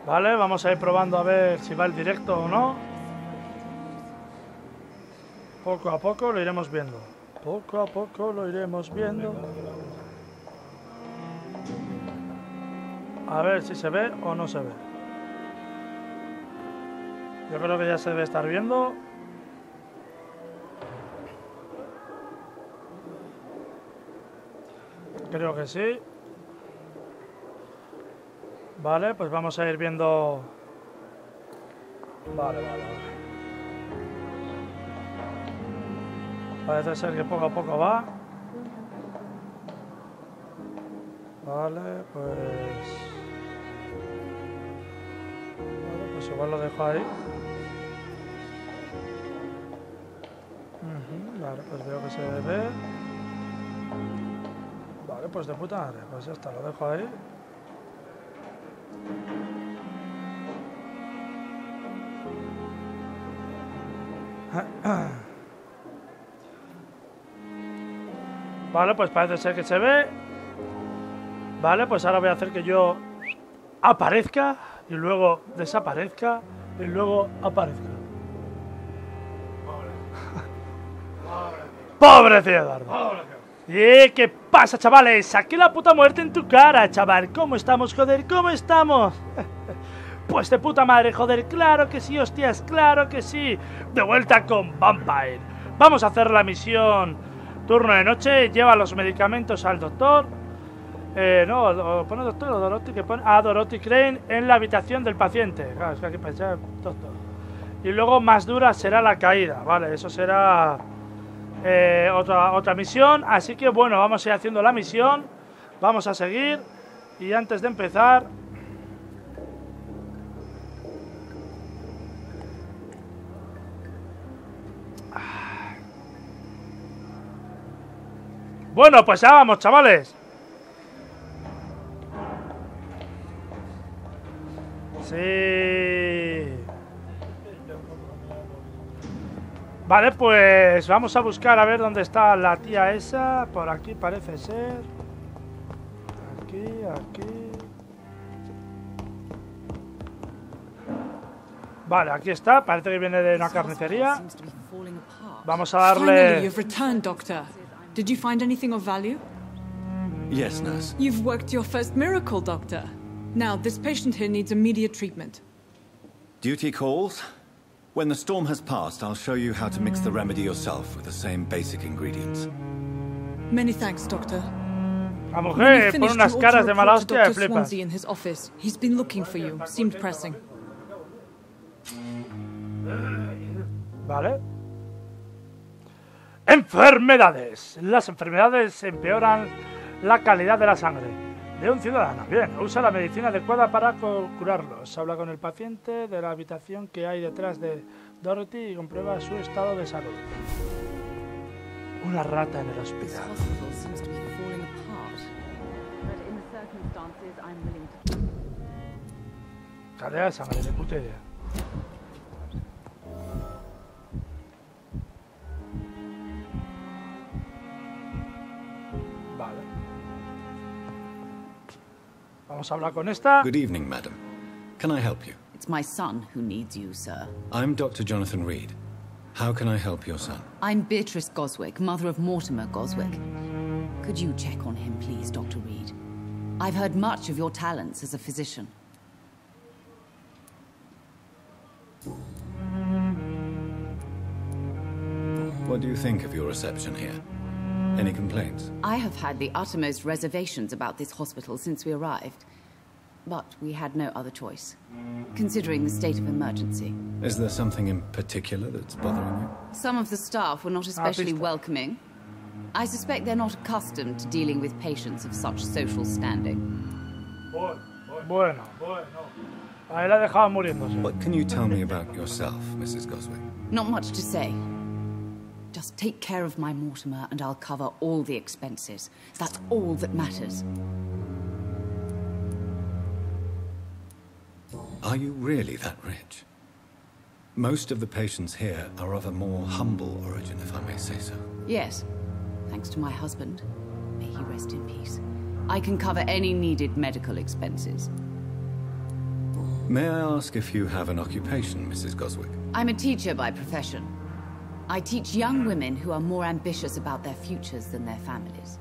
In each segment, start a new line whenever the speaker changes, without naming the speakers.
Vale, vamos a ir probando a ver si va el directo o no. Poco a poco lo iremos viendo. Poco a poco lo iremos viendo. A ver si se ve o no se ve. Yo creo que ya se debe estar viendo. Creo que sí. Vale, pues vamos a ir viendo. Vale. Parece ser que poco a poco va. Vale, pues igual lo dejo ahí. Vale, pues veo que se ve. Vale, pues de puta madre. Pues ya está, lo dejo ahí. Vale, pues parece ser que se ve. Vale, pues ahora voy a hacer que yo aparezca y luego desaparezca y luego aparezca. Pobre Eduardo. ¿Y qué pasa, chavales? Aquí la puta muerte en tu cara, chaval. ¿Cómo estamos, joder? ¿Cómo estamos? Pues de puta madre, joder. Claro que sí, hostias, claro que sí. De vuelta con Vampyr. Vamos a hacer la misión turno de noche. Lleva los medicamentos al doctor. No, pone doctor o Dorothy, que pone a Dorothy Crane en la habitación del paciente. Claro, es que aquí pensé doctor. Y luego más dura será la caída. Vale, eso será otra misión. Así que bueno, vamos a ir haciendo la misión. Vamos a seguir. Y antes de empezar, bueno, pues ya vamos, chavales. Sí. Vale, pues vamos a buscar a ver dónde está la tía esa. Por aquí parece ser. Aquí. Vale, aquí está. Parece que viene de una carnicería. Vamos a darle...
Did you find anything of value?
Yes, nurse.
You've worked your first miracle, Doctor. Now, this patient here needs immediate treatment.
Duty calls. When the storm has passed, I'll show you how to mix the remedy yourself with the same basic ingredients.
Many thanks, Doctor.
La mujer pone unas caras de mala hostia de flipas.
In his office. He's been looking for you. Seemed pressing.
Vale. Enfermedades. Las enfermedades empeoran la calidad de la sangre de un ciudadano. Bien, usa la medicina adecuada para curarlos. Habla con el paciente de la habitación que hay detrás de Dorothy y comprueba su estado de salud. Una rata en el hospital. Calidad de sangre, de puta idea. Vamos a hablar con esta.
Good evening, madam. Can I help you?
It's my son who needs you, sir.
I'm Dr. Jonathan Reed. How can I help your son?
I'm Beatrice Goswick, mother of Mortimer Goswick. Could you check on him, please, Dr. Reed? I've heard much of your talents as a physician.
What do you think of your reception here? Any complaints?
I have had the uttermost reservations about this hospital since we arrived. But we had no other choice, considering the state of emergency.
Is there something in particular that's bothering you?
Some of the staff were not especially welcoming. I suspect they're not accustomed to dealing with patients of such social standing.
Bueno. Ahí la dejaba muriéndose.
What can you tell me about yourself, Mrs. Goswick?
Not much to say. Just take care of my Mortimer and I'll cover all the expenses. That's all that matters.
Are you really that rich? Most of the patients here are of a more humble origin, if I may say so.
Yes. Thanks to my husband. May he rest in peace. I can cover any needed medical expenses.
May I ask if you have an occupation, Mrs. Goswick?
I'm a teacher by profession. I teach young women who are more ambitious about their futures than their families.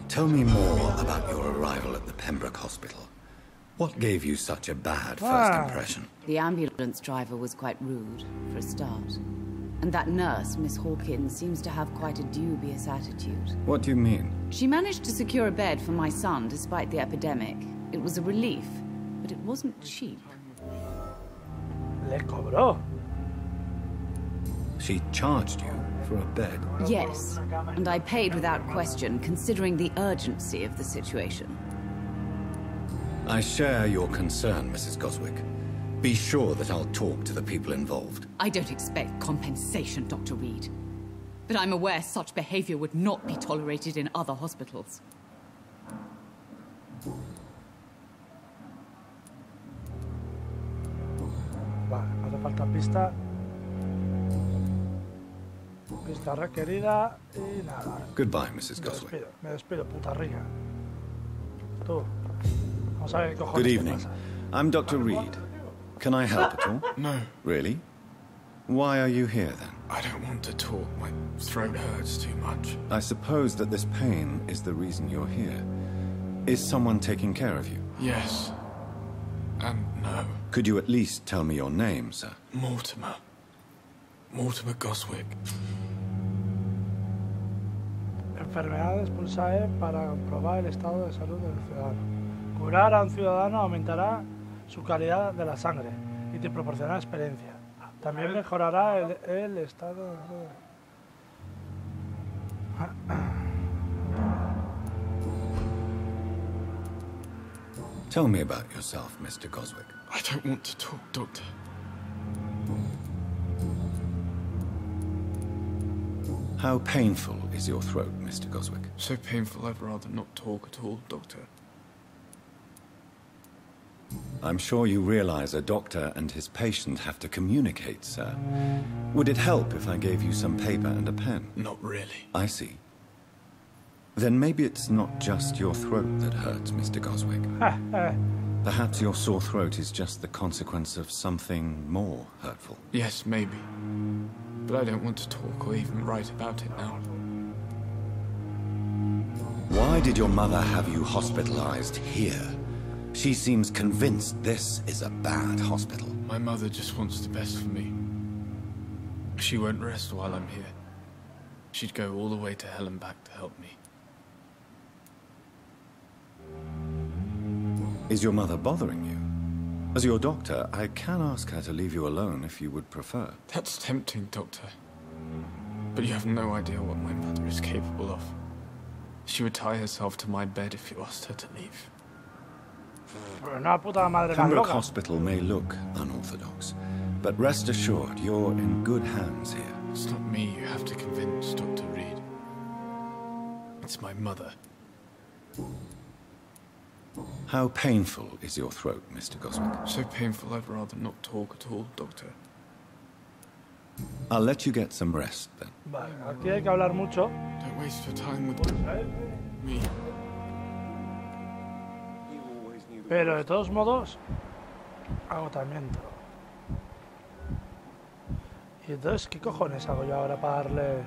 Tell me more about your arrival at the Pembroke Hospital. What gave you such a bad first impression?
The ambulance driver was quite rude, for a start. And that nurse, Miss Hawkins, seems to have quite a dubious attitude.
What do you mean?
She managed to secure a bed for my son despite the epidemic. It was a relief, but it wasn't cheap.
Le cobró.
She charged you for a bed?
Yes, and I paid without question, considering the urgency of the situation.
I share your concern, Mrs. Goswick. Be sure that I'll talk to the people involved.
I don't expect compensation, Dr. Reed. But I'm aware such behavior would not be tolerated in other hospitals.
Vale, hace falta pista. Pista requerida y nada.
Goodbye, Mrs. Goswick.
Me despido, puta rica. Tú. Vamos a ver qué cojones
Good
te
evening.
pasa.
I'm Dr. Reed. Can I help at all?
No.
Really? Why are you here then?
I don't want to talk. My throat hurts too much.
I suppose that this pain is the reason you're here. Is someone taking care of you?
Yes. And no.
Could you at least tell me your name, sir?
Mortimer. Mortimer Goswick.
Enfermedades pulsae para comprobar el estado de salud del ciudadano. Curar a un ciudadano aumentará su calidad de la sangre y te proporcionará experiencia. También mejorará el estado de...
Tell me about yourself, Mr. Goswick.
I don't want to talk, Doctor.
How painful is your throat, Mr. Goswick?
So painful I'd rather not talk at all, Doctor.
I'm sure you realize a doctor and his patient have to communicate, sir. Would it help if I gave you some paper and a pen?
Not really.
I see. Then maybe it's not just your throat that hurts, Mr. Goswick. Perhaps your sore throat is just the consequence of something more hurtful.
Yes, maybe. But I don't want to talk or even write about it now.
Why did your mother have you hospitalized here? She seems convinced this is a bad hospital.
My mother just wants the best for me. She won't rest while I'm here. She'd go all the way to hell and back to help me.
Is your mother bothering you? As your doctor, I can ask her to leave you alone if you would prefer.
That's tempting, Doctor. But you have no idea what my mother is capable of. She would tie herself to my bed if you asked her to leave.
Una puta madre más
Pembroke
loca.
Hospital may look unorthodox, but rest assured you're in good hands here.
It's not me you have to convince, Dr. Reed. It's my mother.
How painful is your throat, Mr. Goswick?
So painful I'd rather not talk at all, Doctor.
I'll let you get some rest then.
Vale, aquí hay que hablar mucho.
Don't waste your time with me.
Pero de todos modos, agotamiento. Y entonces, ¿qué cojones hago yo ahora para darle...?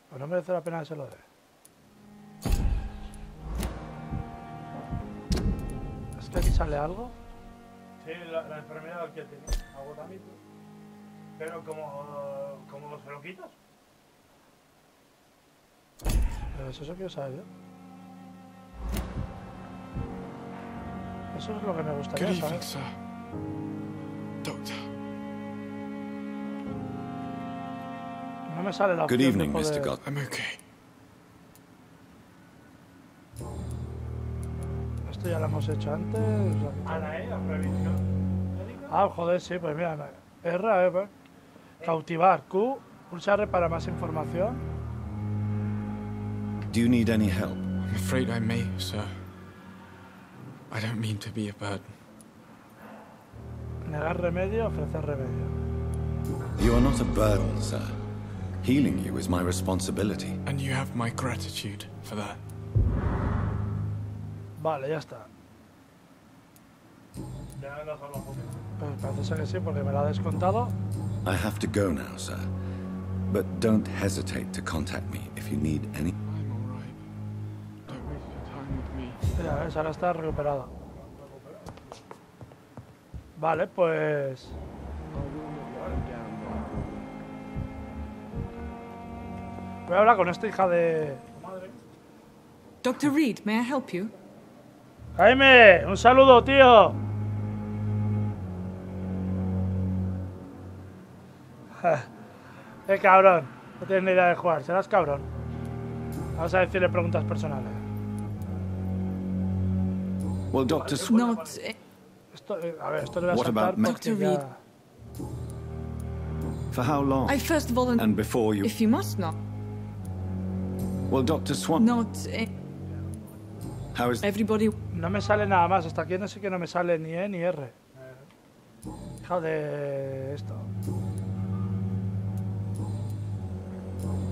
Pues no merece la pena que se lo dé. ¿Es que aquí sale algo? Sí, la enfermedad que tiene, agotamiento. Pero como se lo quitas. Pero eso quiero saber yo. Eso es lo que me gustaría
Good
saber.
evening, sir. Doctor.
No me sale la
Good
opción
evening,
de poder...
Mr. Goswick.
I'm okay.
Esto ya lo hemos hecho antes. La previsión. Ah, joder, sí, pues mira. R, cautivar. Q, pulsa R para más información.
Do you need any help?
I'm afraid I may, sir. I don't mean to be a burden.
Negar remedio, ofrecer remedio.
You are not a burden, sir. Healing you is my responsibility.
And you have my gratitude for that.
Vale, ya está. Pues parece ser que sí, porque me lo ha descontado.
I have to go now, sir. But don't hesitate to contact me if you need any...
I'm alright. Don't waste your time with me.
Ya ves, ahora está recuperado. Vale, pues... voy a hablar con esta hija de...
Dr. Reed, may I help you?
Jaime, un saludo, tío. Cabrón, no tienes ni idea de jugar, serás cabrón. Vamos a decirle preguntas personales.
Well, Dr.
Not...
Esto, a ver, esto le voy a
What
saltar
about
porque
Dr. Reed?
ya...
For how long?
I first volunteered...
And before you...
If you must not.
Well, Dr. Swan...
Not...
How is...
Everybody...
No me sale nada más, hasta aquí no sé que no me sale ni E ni R. Hija de... esto.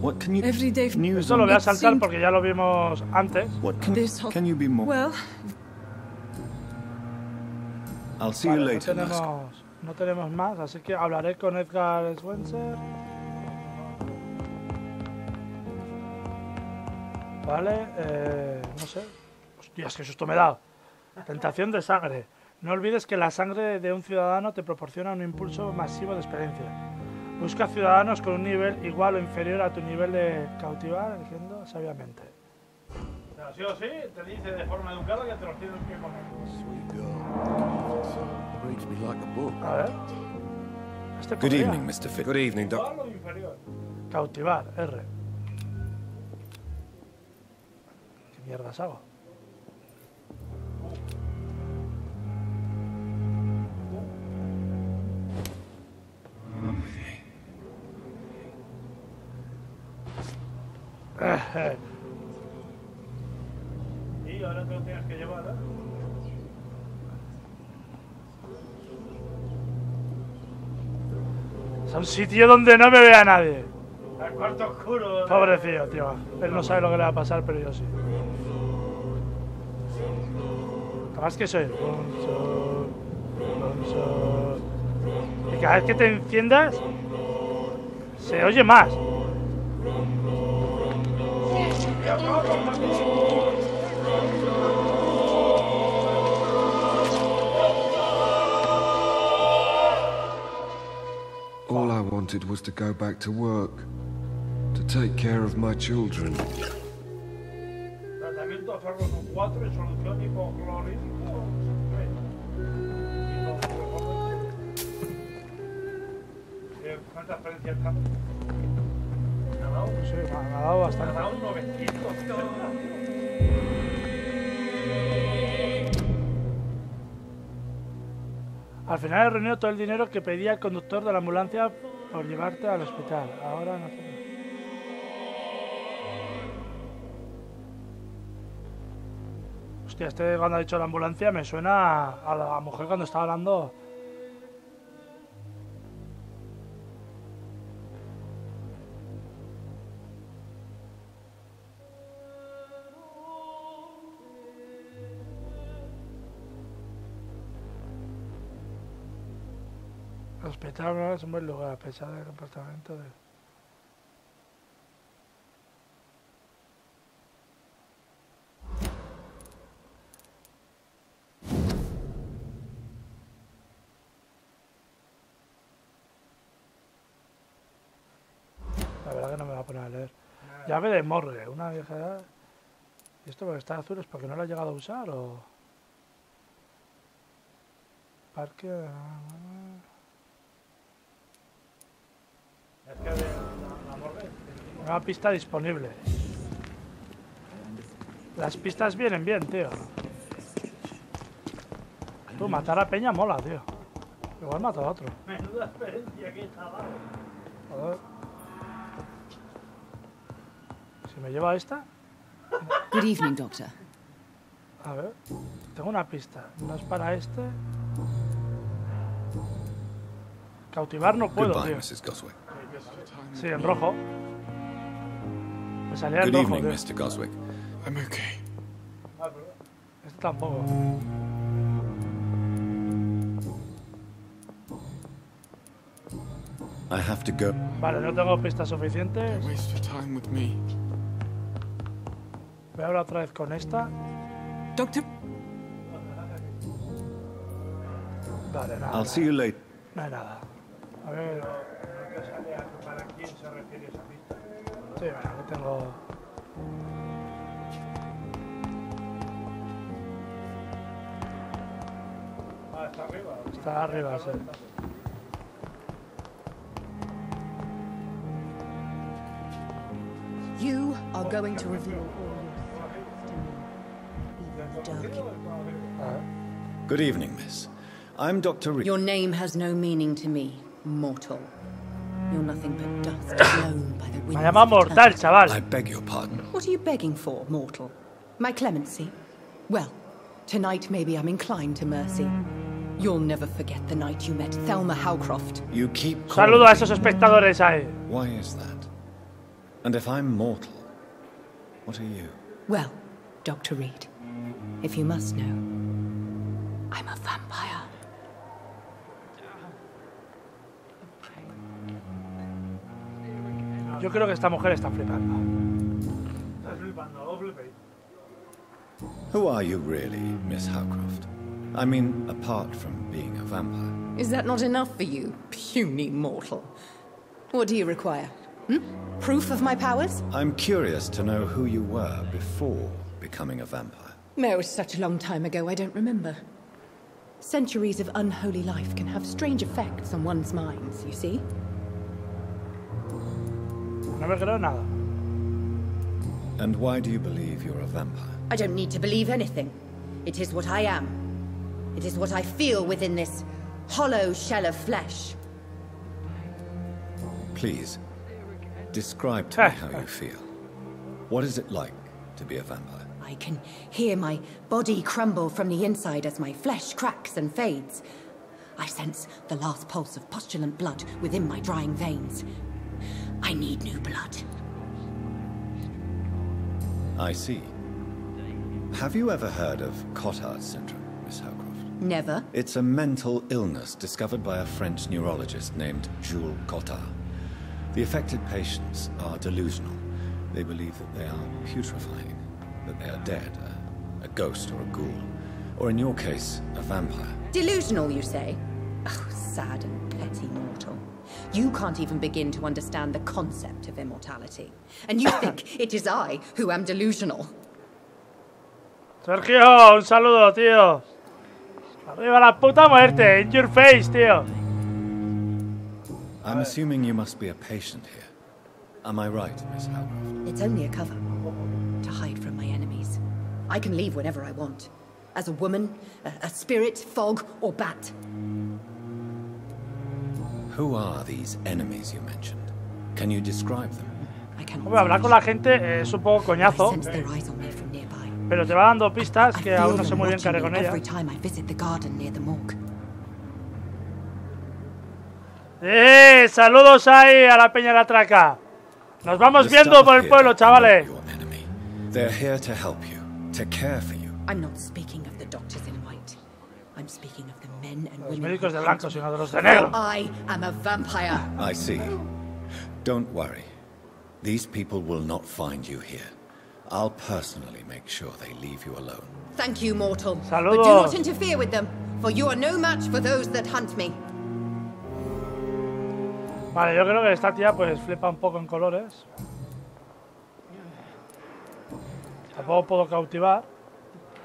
What can you...
Every day...
News
Esto lo voy a
It
saltar
seemed-
porque ya lo vimos antes.
What can...
This hot-
Can you be more...
Well,
I'll see you
Vale,
later, Musk.
no tenemos más, así que hablaré con Edgar Swenser. Vale, no sé. Hostias, qué susto me he dado. Tentación de sangre. No olvides que la sangre de un ciudadano te proporciona un impulso masivo de experiencia. Busca ciudadanos con un nivel igual o inferior a tu nivel de cautivar, eligiendo sabiamente. Pero sí o sí, te dice de forma educada que te los tienes que comer.
Reads me like a book.
A ver. Este
Good
podría.
evening, Mr. Fit.
Good evening, Doc.
Igual o inferior. Cautivar, R. ¿Qué mierdas hago? Y ahora te lo tienes que llevar, ¿eh? Es un sitio donde no me vea nadie. Al cuarto oscuro. Pobrecillo, tío. Él no sabe lo que le va a pasar, pero yo sí. Además que soy Bonso. Y cada vez que te enciendas se oye más.
All I wanted was to go back to work, to take care of my children.
Tratamiento a ferro con 4 y solución hipoclorídrico. ¿Cuánta experiencia está? ¿Me ha dado? Sí, me ha dado bastante. Me ha dado un 900. Al final he reunido todo el dinero que pedía el conductor de la ambulancia por llevarte al hospital. Ahora no sé. Hostia, este cuando ha dicho la ambulancia me suena a la mujer cuando estaba hablando. El hospital no es un buen lugar a pesar del comportamiento de... La verdad que no me va a poner a leer. Llave de morgue, una vieja edad. ¿Y esto porque está azul es porque no lo ha llegado a usar o...? Parque... Es que la morgue... Una pista disponible. Las pistas vienen bien, tío. Tú, matar a Peña mola, tío. Igual mato a otro. Menuda experiencia que está dando. Joder. Si me lleva esta...
Good evening, Doctor.
A ver, tengo una pista. No es para este. Cautivar no puedo,
Goodbye,
tío.
Mrs. Goswick.
Sí, en rojo. Me salía en
Good
rojo.
evening,
Tío.
Mr. Goswick.
I'm okay.
Este tampoco.
I have to go.
Vale, no tengo pistas suficientes.
Don't waste your time with me.
Voy a hablar otra vez con esta.
Doctor,
Vale, nada.
I'll see you later.
No hay nada. A ver, ¿para quién se refiere esa pista? Sí, bueno, aquí tengo... Ah, ¿está arriba? Está arriba, sí.
You are going to reveal all your to me, even the dark.
Good evening, miss. I'm Dr. Reed.
Your name has no meaning to me, mortal. You're nothing but dust blown by the
Me
winds
llama
of
mortal,
eternity.
chaval.
I beg your pardon.
What are you begging for, mortal? My clemency? Well, tonight maybe I'm inclined to mercy. You'll never forget the night you met Thelma Howcroft.
You keep calling
Saludo a
me.
esos espectadores ahí.
Why is that? And if I'm mortal, what are you?
Well, Dr. Reed, if you must know, I'm a vampire.
Yo creo que esta mujer está flipando. Está flipando, flipé.
Who are you really, Miss Howcroft? I mean, apart from being a vampire.
Is that not enough for you, puny mortal? What do you require? Proof of my powers?
I'm curious to know who you were before becoming a vampire.
No, it was such a long time ago, I don't remember. Centuries of unholy life can have strange effects on one's minds, you see?
No me creo nada.
And why do you believe you're a vampire?
I don't need to believe anything. It is what I am. It is what I feel within this hollow shell of flesh.
Please, describe to me how you feel. What is it like to be a vampire?
I can hear my body crumble from the inside as my flesh cracks and fades. I sense the last pulse of postulant blood within my drying veins. I need new blood.
I see. Have you ever heard of Cotard syndrome, Miss Howcroft?
Never.
It's a mental illness discovered by a French neurologist named Jules Cotard. The affected patients are delusional. They believe that they are putrefying, that they are dead, a ghost or a ghoul, or in your case, a vampire.
Delusional, you say? Oh, sad and petty mortal. You can't even begin to understand the concept of immortality. And you think it is I who am delusional.
Sergio, un saludo, tío. Arriba la puta muerte, in your face, tío.
I'm assuming you must be a patient here. Am I right, Miss Howcroft?
It's only a cover to hide from my enemies. I can leave whenever I want. As a woman, a spirit, fog, or bat.
Who are these enemies you mentioned? Can you describe them?
I cannot
Hombre, hablar con la gente es un poco
I
coñazo,
sense their eyes on me from nearby.
pero te va dando pistas
I
que
feel
aún no sé
them
muy bien qué haré
watching
con
me
ella.
every time I visit the garden near the morgue.
Saludos ahí a la peña de la traca. Nos vamos
The
viendo
stuff
por el
here
pueblo,
are
chavales.
not your enemy. They're here to help you, to care for you.
I'm not speaking of the doctors in white. I'm speaking of the men and
Los
women
médicos
who
de
hunt
blanco,
me.
sino de los de negro.
I am a vampire.
I see. Don't worry. These people will not find you here. I'll personally make sure they leave you alone.
Thank you, mortal.
Saludos.
But do not interfere with them, for you are no match for those that hunt me.
Vale, yo creo que esta tía pues flipa un poco en colores. Tampoco puedo cautivar.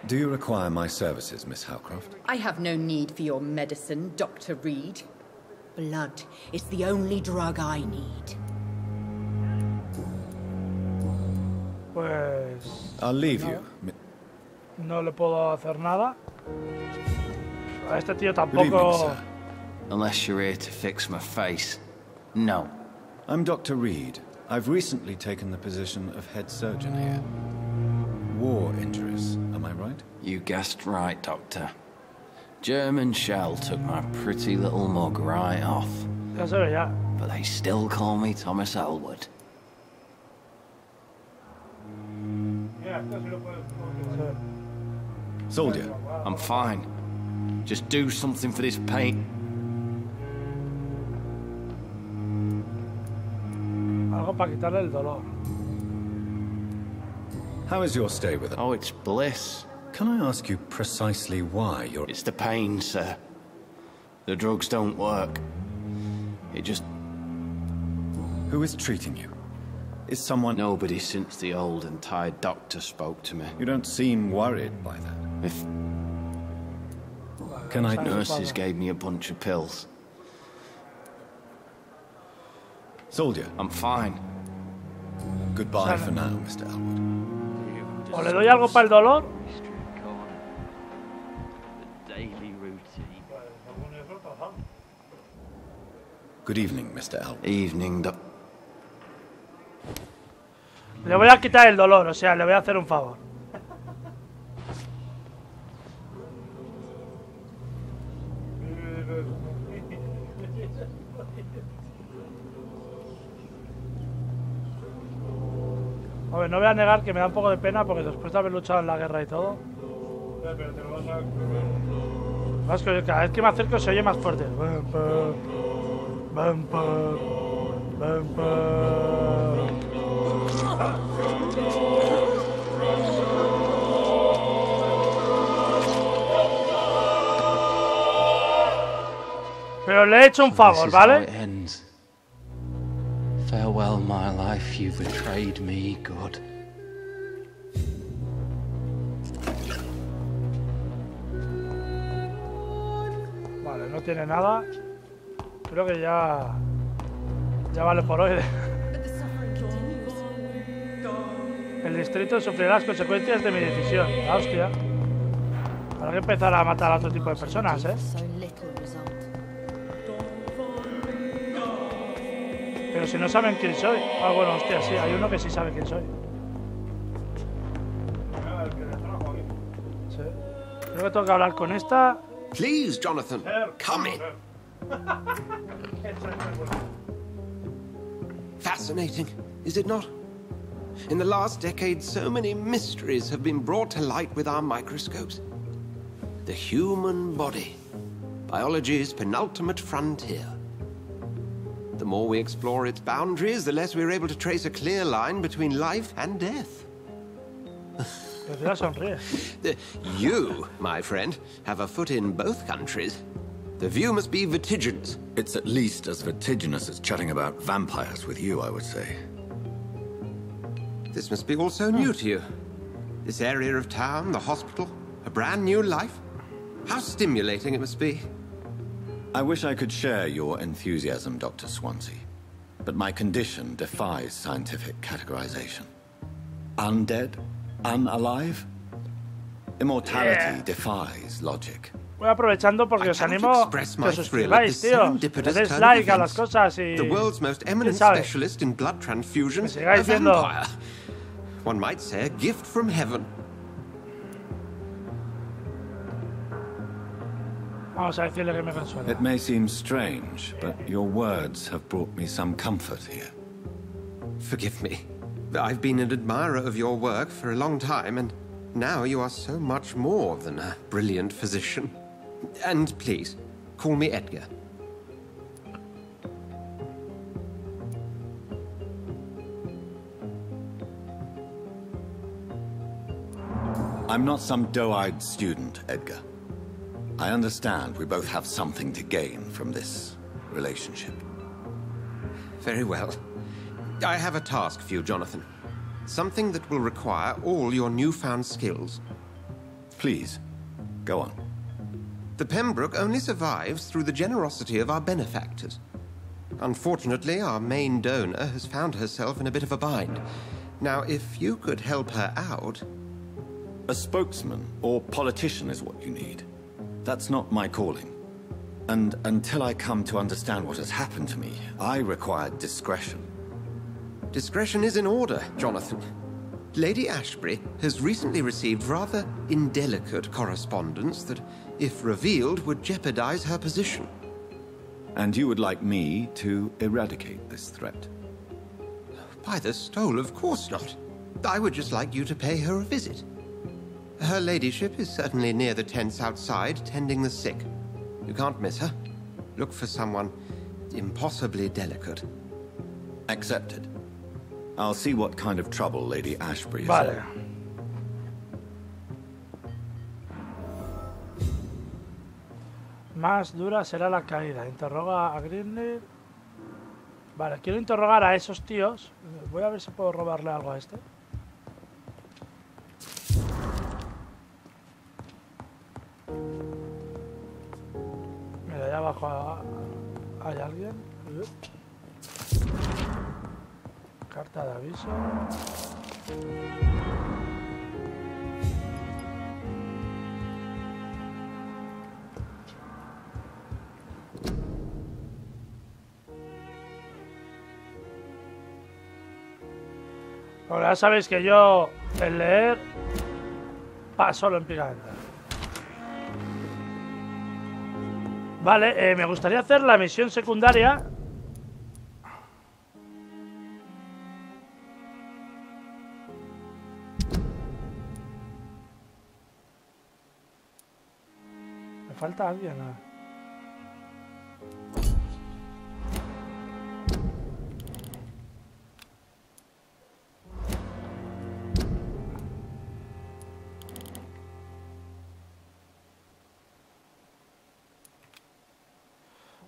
Do you require my services, Miss Howcroft?
I have no need for your medicine, Dr. Reed. Blood is the only drug I need.
Pues
I'll leave you.
no le puedo hacer nada. A este tío
Good evening,
tampoco.
sir.
Unless you're here to fix my face. No.
I'm Dr. Reed. I've recently taken the position of head surgeon here. War injuries, am I right?
You guessed right, Doctor. German shell took my pretty little mug right off.
Ya se ve ya.
but they still call me Thomas Elwood.
Soldier.
I'm fine. Just do something for this pain.
Algo para quitarle el dolor.
How is your stay with them?
Oh, it's bliss.
Can I ask you precisely why you're...
It's the pain, sir. The drugs don't work. It just...
Who is treating you? Is someone...
Nobody since the old and tired doctor spoke to me.
You don't seem worried by that.
If...
Can I...
Nurses gave me a bunch of pills.
Soldier.
I'm fine.
Goodbye for now, Mr. Elwood.
O le doy algo para el dolor.
Good evening, Mr. Elwood.
Evening, doc.
Le voy a quitar el dolor, o sea, le voy a hacer un favor. A ver, no voy a negar que me da un poco de pena porque después de haber luchado en la guerra y todo... Más que cada vez que me acerco se oye más fuerte. Pero le he hecho un favor, ¿vale?
Farewell, my life. You betrayed me, God.
Vale, no tiene nada. Creo que ya vale por hoy. El distrito sufrirá las consecuencias de mi decisión. Ah, hostia. Habrá que empezar a matar a otro tipo de personas, ¿eh? Pero si no saben quién soy. Ah, bueno, hostia, sí, hay uno que sí sabe quién soy. Sí. Creo que tengo que hablar con esta.
Please, Jonathan, come in. Fascinating, is it not? In the last decade, so many mysteries have been brought to light with our microscopes. The human body, biology's penultimate frontier. The more we explore its boundaries, the less we're able to trace a clear line between life and death. You, my friend, have a foot in both countries. The view must be vertiginous.
It's at least as vertiginous as chatting about vampires with you, I would say.
This must be all so new to you. This area of town, the hospital, a brand new life. How stimulating it must be.
I wish I could share your enthusiasm, Dr. Swansea, but my condition defies scientific categorization. Undead? Unalive? Immortality defies logic.
Voy aprovechando porque os animo que os suscribáis, tío. Que des like a las cosas y...
The world's most eminent specialist in blood transfusions, a vampire. One might say a gift from heaven.
Vamos a decirle que me consuela.
It may seem strange, but your words have brought me some comfort here.
Forgive me. I've been an admirer of your work for a long time, and now you are so much more than a brilliant physician. And please, call me Edgar.
I'm not some doe-eyed student, Edgar. I understand we both have something to gain from this relationship.
Very well. I have a task for you, Jonathan. Something that will require all your newfound skills.
Please, go on.
The Pembroke only survives through the generosity of our benefactors. Unfortunately, our main donor has found herself in a bit of a bind. Now, if you could help her out...
A spokesman or politician is what you need. That's not my calling. And until I come to understand what has happened to me, I require discretion.
Discretion is in order, Jonathan. Lady Ashbury has recently received rather indelicate correspondence that, if revealed, would jeopardize her position.
And you would like me to eradicate this threat?
By the stole, of course not. I would just like you to pay her a visit. Her ladyship is certainly near the tents outside, tending the sick. You can't miss her. Look for someone impossibly delicate.
Accepted. I'll see what kind of trouble Lady Ashbury is
Vale.
in.
Más dura será la caída. Interroga a Greenleaf. Vale, quiero interrogar a esos tíos. Voy a ver si puedo robarle algo a este. Mira, allá abajo hay alguien. Carta de aviso. Ahora ya sabéis que yo, el leer, paso olímpicamente. Vale, me gustaría hacer la misión secundaria. Me falta alguien, ¿no?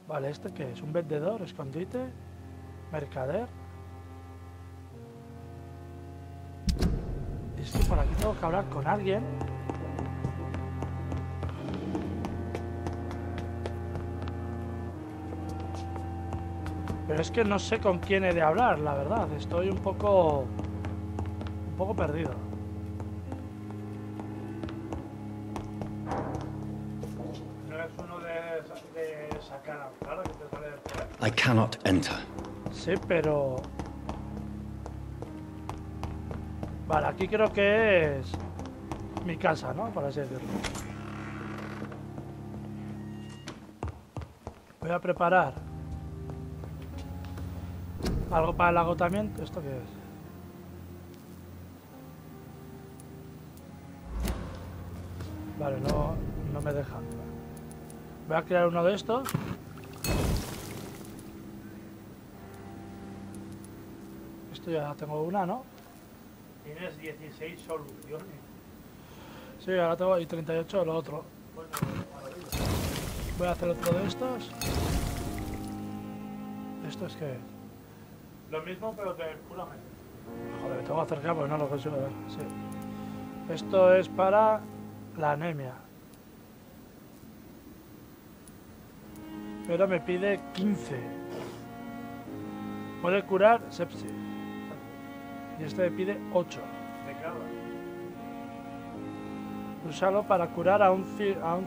Vale, ¿este qué es? ¿Un vendedor? ¿Escondite? ¿Mercader? Es que por aquí tengo que hablar con alguien. Pero es que no sé con quién he de hablar, la verdad. Estoy un poco perdido.
I cannot enter.
Sí, pero... Vale, aquí creo que es mi casa, ¿no? Por así decirlo. Voy a preparar algo para el agotamiento. ¿Esto qué es? Vale, no me deja. Voy a crear uno de estos. Esto ya tengo una, ¿no?
Tienes 16 soluciones.
Sí, ahora tengo ahí 38 lo otro.
Bueno,
voy a hacer otro de estos. ¿Esto es qué?
Lo mismo, pero de puramente.
Joder, tengo que acercar porque no lo consigo ver. Sí. Esto es para la anemia. Pero me pide 15. Puede curar sepsis. Y este me pide 8.
De cada.
Úsalo para curar a un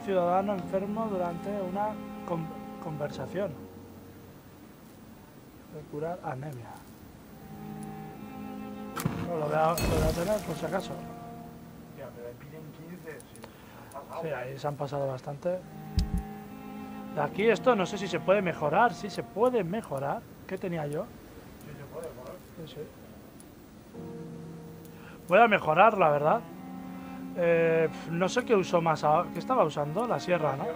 ciudadano enfermo durante una conversación. De curar anemia. No, lo voy a tener por si acaso.
Ya, pero me piden 15.
Sí, ahí se han pasado bastante. De aquí esto no sé si se puede mejorar. Sí, se puede mejorar. ¿Qué tenía yo?
Sí, se puede mejorar.
Sí, sí. Voy a mejorar, la verdad. No sé qué uso más ahora. ¿Qué estaba usando? La sierra, ¿no?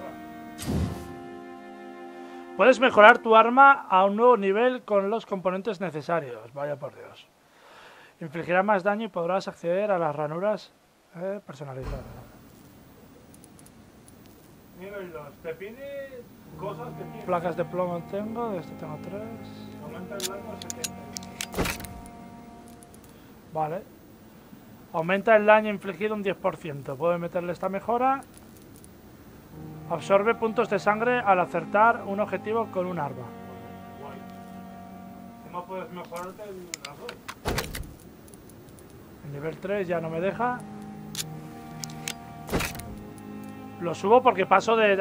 Puedes mejorar tu arma a un nuevo nivel con los componentes necesarios. Vaya por Dios. Infligirá más daño y podrás acceder a las ranuras personalizadas.
Mira, te pide cosas que tienes.
Placas de plomo tengo, de este tengo 3.
Aumenta el daño a 70.
Vale. Aumenta el daño infligido un 10%. Puedo meterle esta mejora. Absorbe puntos de sangre al acertar un objetivo con un arma.
Guay. ¿Cómo puedes mejorarte el razón?
El nivel 3 ya no me deja. Lo subo porque he pasado de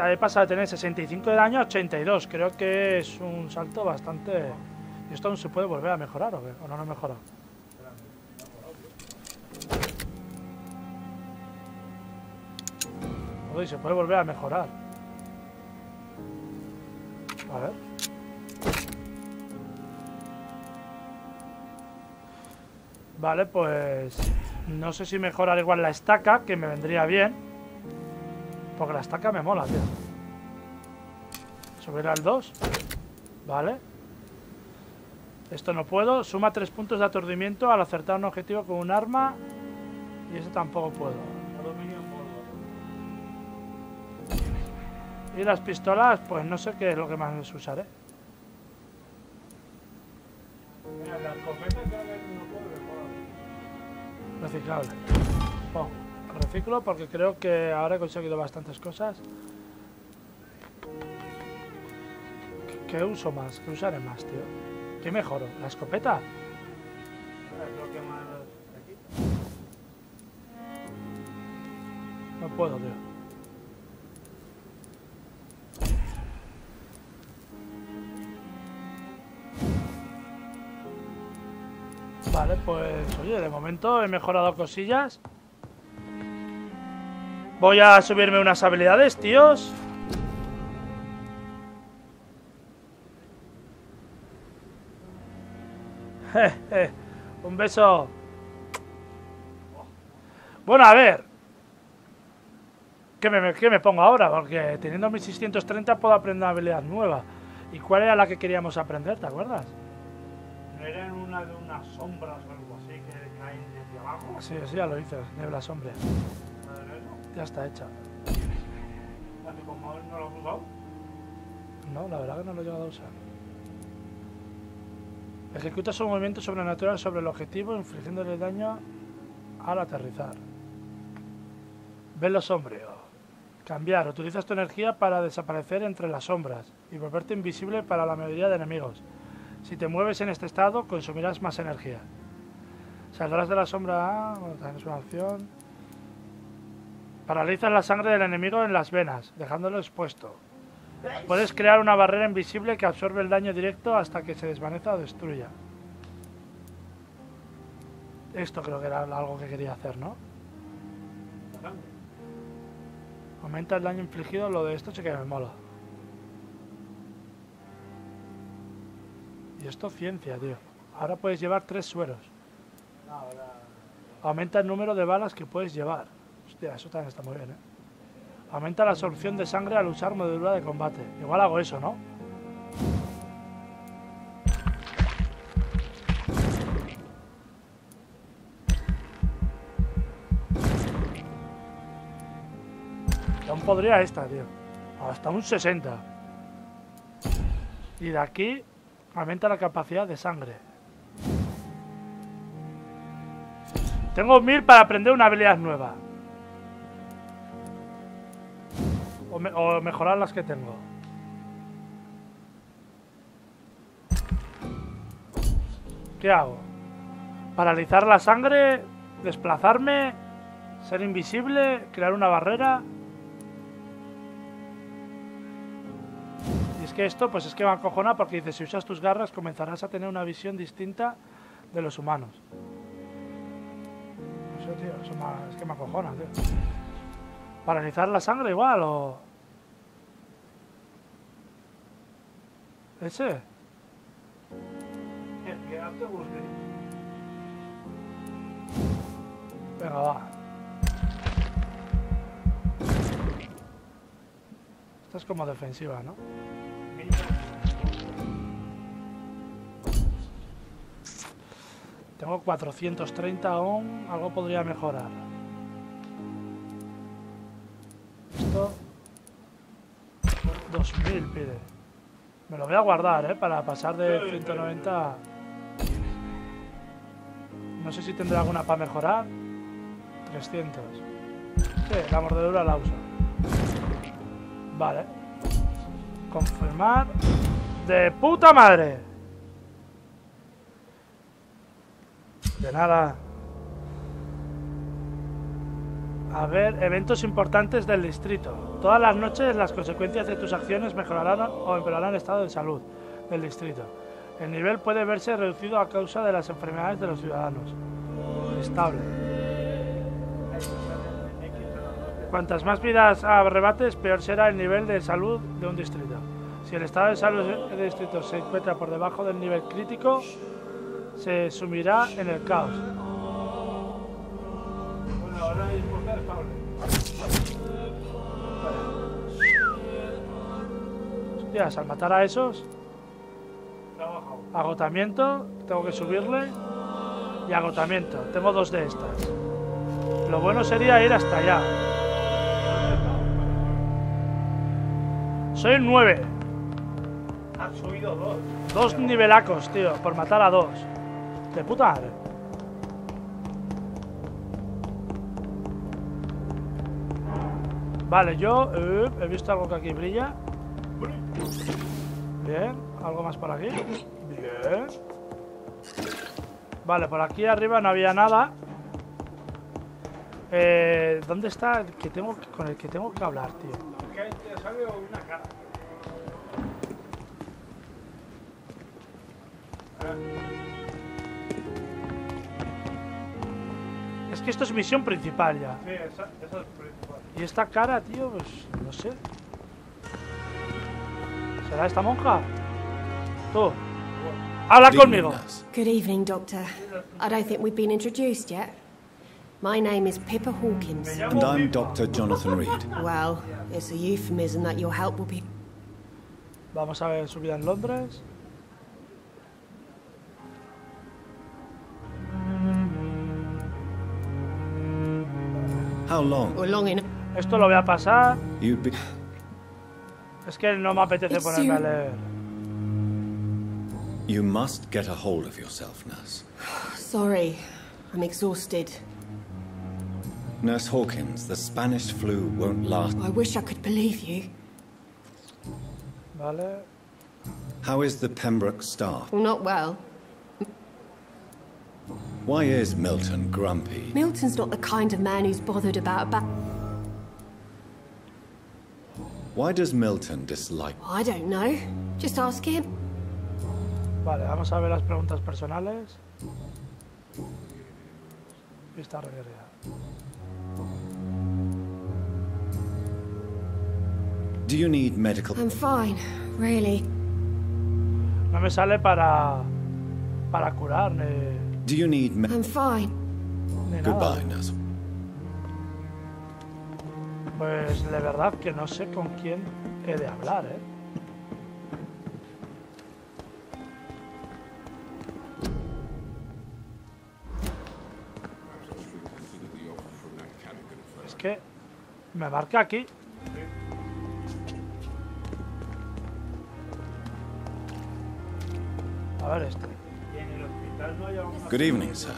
tener 65 de daño a 82. Creo que es un salto bastante... ¿Y esto aún se puede volver a mejorar o qué? ¿O no mejora? Joder, se puede volver a mejorar. A ver. Vale, pues... no sé si mejorar igual la estaca, que me vendría bien. Porque la estaca me mola, tío. Subir al 2. Vale. Esto no puedo. Suma 3 puntos de aturdimiento al acertar un objetivo con un arma. Y eso tampoco puedo. Y las pistolas, pues no sé qué es lo que más usaré.
Mira, la escopeta creo que no puedo mejorar.
Reciclable. Bueno, reciclo porque creo que ahora he conseguido bastantes cosas. ¿Qué uso más? ¿Qué usaré más, tío? ¿Qué mejoro? ¿La escopeta?
Es lo que más aquí.
No puedo, tío. Vale, pues oye, de momento he mejorado cosillas. Voy a subirme unas habilidades, tíos. Un beso. Bueno, a ver. ¿Qué me pongo ahora? Porque teniendo 1630 puedo aprender una habilidad nueva. ¿Y cuál era la que queríamos aprender? ¿Te acuerdas?
¿No era en una de unas sombras o algo así que caen desde abajo?
Sí, sí, ya lo hice. Niebla sombra. Ya está hecha.
¿Cómo no lo has usado?
No, la verdad que no lo he llegado a usar. Ejecuta su movimiento sobrenatural sobre el objetivo, infligiéndole daño al aterrizar. Velo sombrío. Cambiar. Utilizas tu energía para desaparecer entre las sombras y volverte invisible para la mayoría de enemigos. Si te mueves en este estado, consumirás más energía. Saldrás de la sombra... bueno, también es una opción. Paralizas la sangre del enemigo en las venas, dejándolo expuesto. Puedes crear una barrera invisible que absorbe el daño directo hasta que se desvanezca o destruya. Esto creo que era algo que quería hacer, ¿no? Aumenta el daño infligido, lo de esto sí que me mola. Y esto ciencia, tío. Ahora puedes llevar 3 sueros. Aumenta el número de balas que puedes llevar. Hostia, eso también está muy bien, ¿eh? Aumenta la absorción de sangre al usar mordedura de combate. Igual hago eso, ¿no? Aún podría esta, tío. Hasta un 60. Y de aquí aumenta la capacidad de sangre. Tengo 1000 para aprender una habilidad nueva. O mejorar las que tengo. ¿Qué hago? Paralizar la sangre, desplazarme, ser invisible, crear una barrera. Y es que esto, pues es que me acojona porque dice, si usas tus garras comenzarás a tener una visión distinta de los humanos. Eso, tío, es que me acojona, tío. Paralizar la sangre igual, o... ¿Ese?
Que no te guste.
Venga, va. Esta es como defensiva, ¿no? Tengo 430 aún, algo podría mejorar. Esto 2000 pide. Me lo voy a guardar, para pasar de 190. No sé si tendré alguna para mejorar. 300. Sí, la mordedura la uso. Vale. Confirmar. ¡De puta madre! De nada. A ver, eventos importantes del distrito. Todas las noches las consecuencias de tus acciones mejorarán o empeorarán el estado de salud del distrito. El nivel puede verse reducido a causa de las enfermedades de los ciudadanos. Estable. Cuantas más vidas arrebates, peor será el nivel de salud de un distrito. Si el estado de salud del distrito se encuentra por debajo del nivel crítico, se sumirá en el caos. Hostias, al matar a esos. Agotamiento, tengo que subirle. Y agotamiento, tengo 2 de estas. Lo bueno sería ir hasta allá. Soy 9.
Has subido 2.
2 nivelacos, tío, por matar a 2. De puta madre. Vale, yo he visto algo que aquí brilla. Bien, algo más por aquí. Bien. Vale, por aquí arriba no había nada. ¿Dónde está el que tengo, con el que tengo que hablar, tío?
Que te sale una cara.
Es que esto es misión principal ya.
Sí, esa es principal.
Y esta cara, tío, pues no sé. ¿Será esta monja? Tú. Habla conmigo.
Good evening, Doctor. I don't think we've been introduced yet. My name is Pippa Hawkins.
And I'm Dr. Jonathan Reed.
Well, it's a euphemism that your help will be...
Vamos a ver su vida en Londres.
How long?
Or long enough.
Esto lo voy a pasar.
You'd be...
Es que no me apetece ponerme a leer.
You must get a hold of yourself, nurse.
Sorry, I'm exhausted.
Nurse Hawkins, the Spanish flu won't last.
I wish I could believe you.
Vale.
How is the Pembroke staff?
Well, not well.
Why is Milton grumpy?
Milton's not the kind of man who's bothered about a
Why does Milton dislike...
I don't know. Just ask him.
Vale, vamos a ver las preguntas personales. Vista requerida.
Do you need medical...
I'm fine, really.
No me sale para curar ni...
Do you need...
I'm fine.
Ni
Goodbye,
nada.
nurse.
Pues de verdad que no sé con quién he de hablar, ¿eh? Es que me marca aquí. A ver este.
Good evening, sir.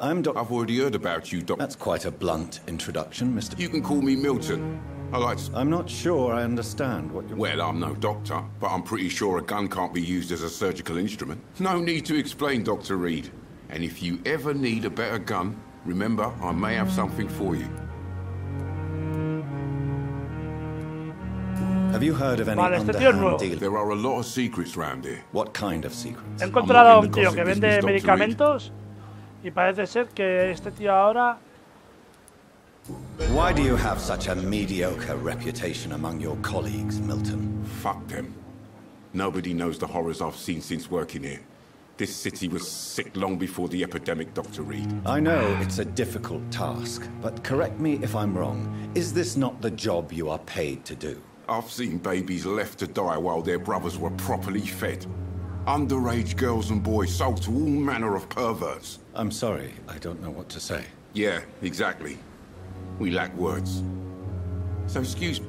I'm Dr.
I've already heard about you, Doc.
That's quite a blunt introduction, Mr.
You can call me Milton. I like to...
I'm not sure I understand what you're...
Well, I'm no doctor, but I'm pretty sure a gun can't be used as a surgical instrument. No need to explain, Dr. Reed. And if you ever need a better gun, remember, I may have something for you.
Have you heard of any
Vale, este tío es nuevo.
underhand deal?
There are a lot of secrets round here.
What kind of secrets?
He encontrado a un tío que vende medicamentos y parece ser que este tío ahora...
Why do you have such a mediocre reputation among your colleagues, Milton?
Fuck them. Nobody knows the horrors I've seen since working here. This city was sick long before the epidemic, Dr. Reed.
I know it's a difficult task, but correct me if I'm wrong. Is this not the job you are paid to do?
I've seen babies left to die while their brothers were properly fed. Underage girls and boys sold to all manner of perverts.
I'm sorry, I don't know what to say.
Yeah, exactly. We lack words. So excuse me.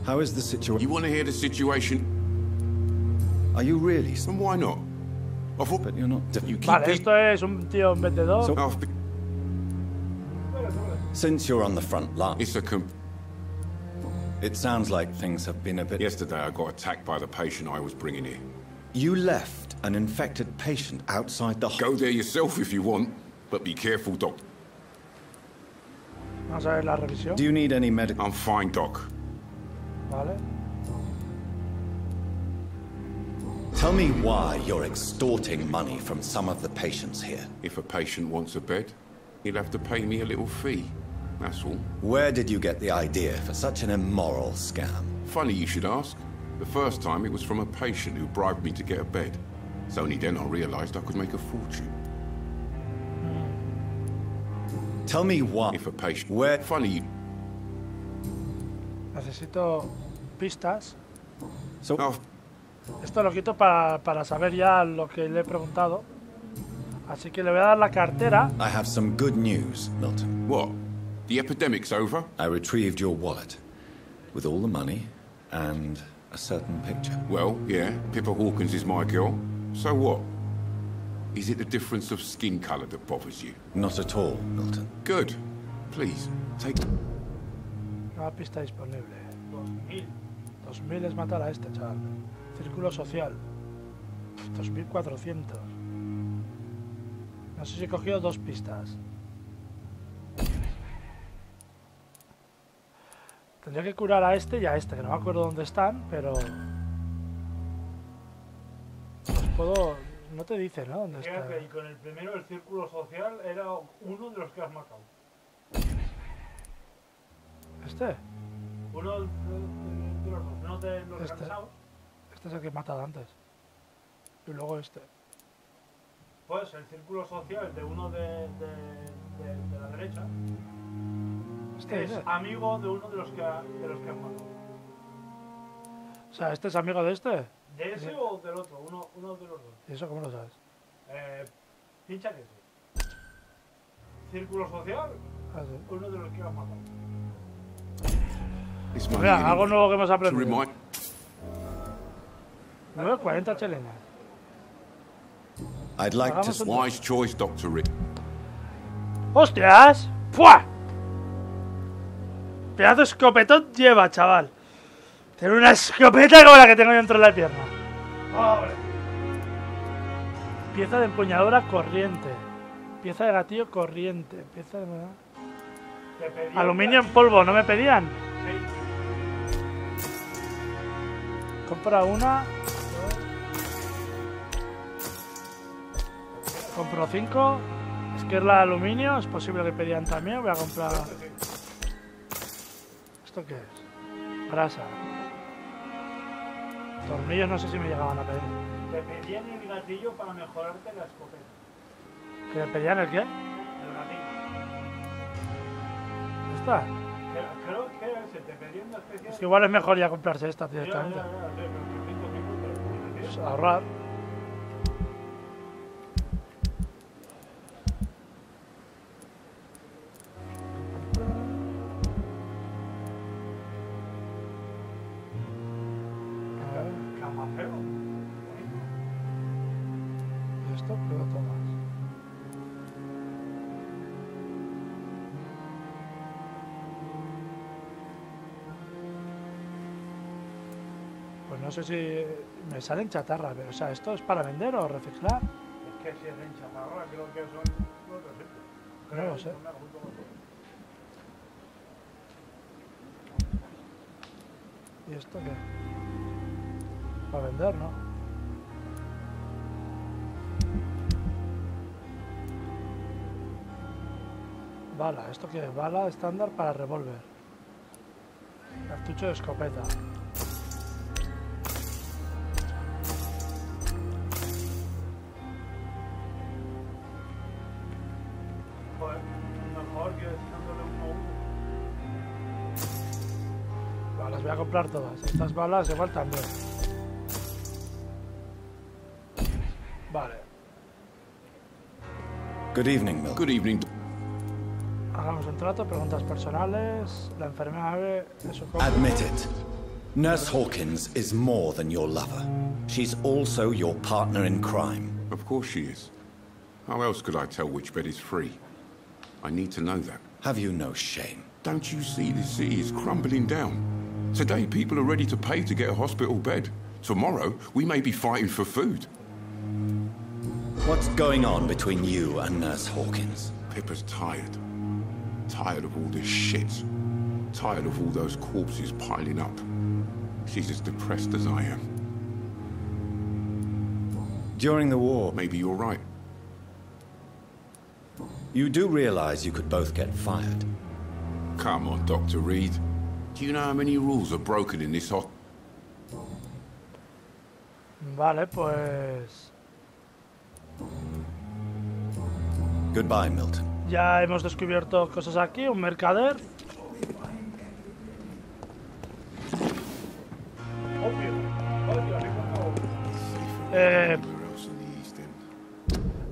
How is the situation?
You want to hear the situation?
Are you really?
And why not? I thought...
But you're not...
You keep
Vale, esto es un tío vendedor.
So, since you're on the front line...
It's a
It sounds like things have been a bit...
Yesterday I got attacked by the patient I was bringing here.
You left an infected patient outside the...
Go there yourself if you want, but be careful, Doc.
Vamos a ver la revisión.
Do you need any medical...
I'm fine, Doc.
Vale.
Tell me why you're extorting money from some of the patients here.
If a patient wants a bed, he'll have to pay me a little fee. That's all.
Where did you get the idea for such an immoral scam?
Funny you should ask. The first time it was from a patient who bribed me to get a bed. It's only then I realized I could make a fortune.
Tell me what.
If a patient...
Where...
Funny...
Necesito pistas.
So...
Esto lo quito para saber ya lo que le he preguntado. Así que le voy a dar la cartera.
I have some good news, Milton.
What? The epidemic's over?
I retrieved your wallet. With all the money and a certain picture.
Well, yeah, Pippa Hawkins is my girl. So what? Is it the difference of skin colour that bothers you?
Not at all, Milton.
Good. Please, take...
Nueva pista disponible. 2000. 2000 es matar a este, chaval. Círculo social. 2400. No sé si he cogido 2 pistas. Tendría que curar a este y a este, que no me acuerdo dónde están, pero... Los puedo... No te dice, ¿no? ¿Dónde está?
Y con el primero, el círculo social, era uno de los que has matado.
¿Este?
Uno de los dos, no de los cansados.
Este es el que he matado antes. Y luego este.
Pues el círculo social de uno de la derecha
este
es amigo de uno de los que has matado.
O sea, ¿este es amigo de este?
¿De ese
sí.
o del otro? Uno de los dos.
¿Y eso cómo lo sabes?
Pincha que sí. Círculo social, uno de los que has matado.
Mira, algo nuevo que hemos aprendido. 9.40 chelines.
I'd like to...
Wise choice, Dr. Rick.
¡Hostias! ¡Fua! Pedazo de escopetón lleva, chaval. Tiene una escopeta como la que tengo yo dentro de la pierna. ¡Pobre! Pieza de empuñadura corriente. Pieza de gatillo corriente. Pieza de... Aluminio en polvo, ¿no me pedían? Compra una. Compro 5. Es que es la de aluminio. Es posible que pedían también. Voy a comprar. ¿Esto qué es? Grasa. Tornillos no sé si me llegaban a pedir.
Te pedían el gatillo para mejorarte la escopeta.
¿Que me pedían el qué?
El gatillo.
¿Esta?
Creo que era ese. Te pedían una especie.
Es que igual es mejor ya comprarse esta directamente. Pues ahorrar. ¿Y esto? ¿Qué lo tomas? Pues no sé si me salen chatarra, pero o sea, ¿esto es para vender o reciclar?
Es que si es en chatarra, creo que son otros sitios.
No lo sé. ¿Y esto qué? Para vender, ¿no? Bala, ¿esto qué es? Bala estándar para revólver. Cartucho de escopeta.
Joder, mejor que echándole uno a uno.
Vale, las voy a comprar todas. Estas balas igual también. Vale.
Good evening, Milton.
Good evening.
Hagamos un trato, preguntas personales. La enfermera ve eso como...
Admit it. Nurse Hawkins is more than your lover. She's also your partner in crime.
Of course she is. How else could I tell which bed is free? I need to know that.
Have you no shame?
Don't you see this city is crumbling down? Today, people are ready to pay to get a hospital bed. Tomorrow, we may be fighting for food.
What's going on between you and Nurse Hawkins?
Pippa's tired. Tired of all this shit. Tired of all those corpses piling up. She's as depressed as I am.
During the war...
Maybe you're right.
You do realize you could both get fired.
Come on, Dr. Reed. Do you know how many rules are broken in this hospital?
Vale, pues...
Goodbye, Milton.
Ya hemos descubierto cosas aquí, un mercader.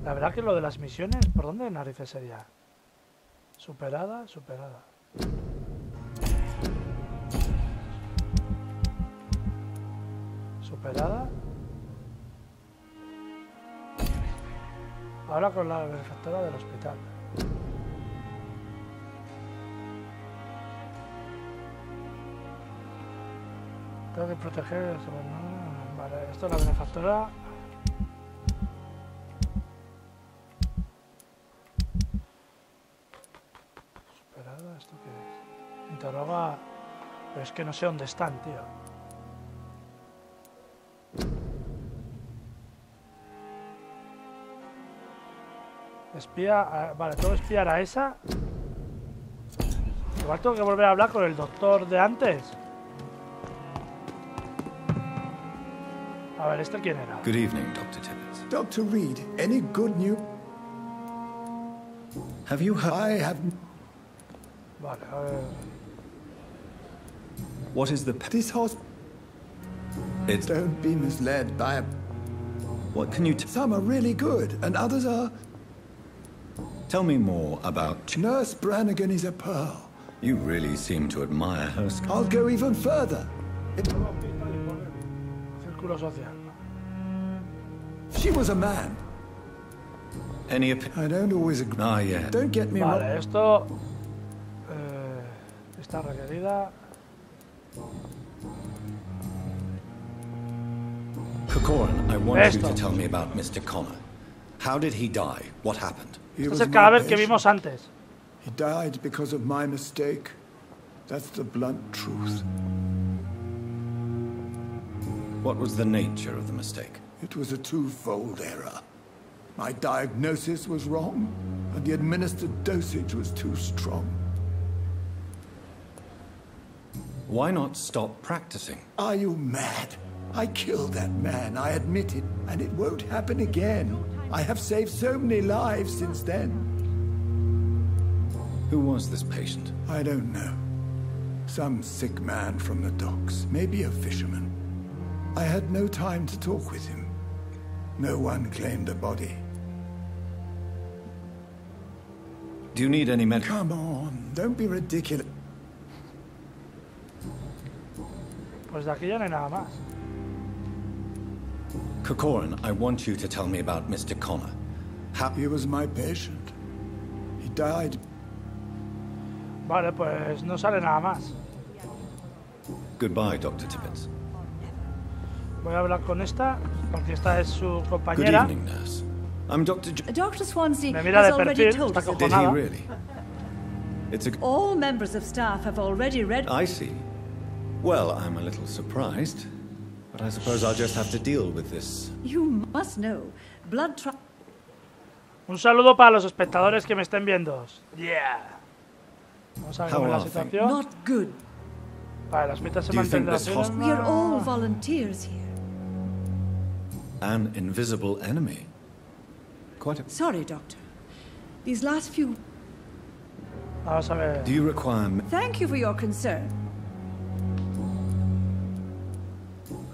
La verdad que lo de las misiones, ¿por dónde narices sería? Superada, superada. Superada. Ahora con la benefactora del hospital. Tengo que proteger... Vale, esto es la benefactora. Superada, ¿esto qué es? Interroga... Pero es que no sé dónde están, tío. Espía... Vale, tengo que espiar a esa. Igual tengo que volver a hablar con el doctor de antes. A ver, ¿este quién era?
Good evening, Dr. Tippett.
Dr. Reed, any good news?
Have you heard?
I have...
Vale, a ver...
What is the...
This hospital...
It's...
Don't be misled by a...
What can you...
Some are really good, and others are...
Tell me more about...
Nurse Brannigan is a pearl.
You really seem to admire her skill.
I'll go even further.
Círculo social.
She was a man.
Any
I don't always agree.
Ah, yeah.
Don't get me
vale,
wrong.
Esto... está requerida.
Corcoran, I want you to tell me about Mr. Connor. How did he die? What happened?
Este es el cadáver que vimos antes.
He died because of my mistake. That's the blunt truth.
What was the nature of the mistake?
It was a twofold error. My diagnosis was wrong, and the administered dosage was too strong.
Why not stop practicing?
Are you mad? I killed that man, I admit it, and it won't happen again. I have saved so many lives since then.
Who was this patient?
I don't know. Some sick man from the docks, maybe a fisherman. I had no time to talk with him. No one claimed a body.
Do you need any med?
Come on, don't be ridiculous.
Pues de aquí ya no hay nada más.
Corcoran, I want you to tell me about Mr. Connor. How...
He was my patient. He died.
Vale, pues no sale nada más.
Goodbye, Dr. Tippett.
Voy a hablar con esta, porque esta es su
Good
compañera.
evening, nurse. I'm Dr.
Dr. Swansea
Me mira
has
de
already
perfil,
told
está
us.
Did he really? It's a...
All members of staff have already read...
I see. Well, I'm a little surprised, but I suppose I'll just have to deal with this.
You must know, blood tra...
Un saludo para los espectadores que me estén viendo. Yeah. Vamos a ver cómo es la situación.
Not good.
Vale, las mitas se
Do you think
mantendrán.
this hospital...
We are all volunteers here.
An invisible enemy? Quite a...
Sorry, Doctor. These last few...
Vamos a ver.
Do you require...
Thank you for your concern.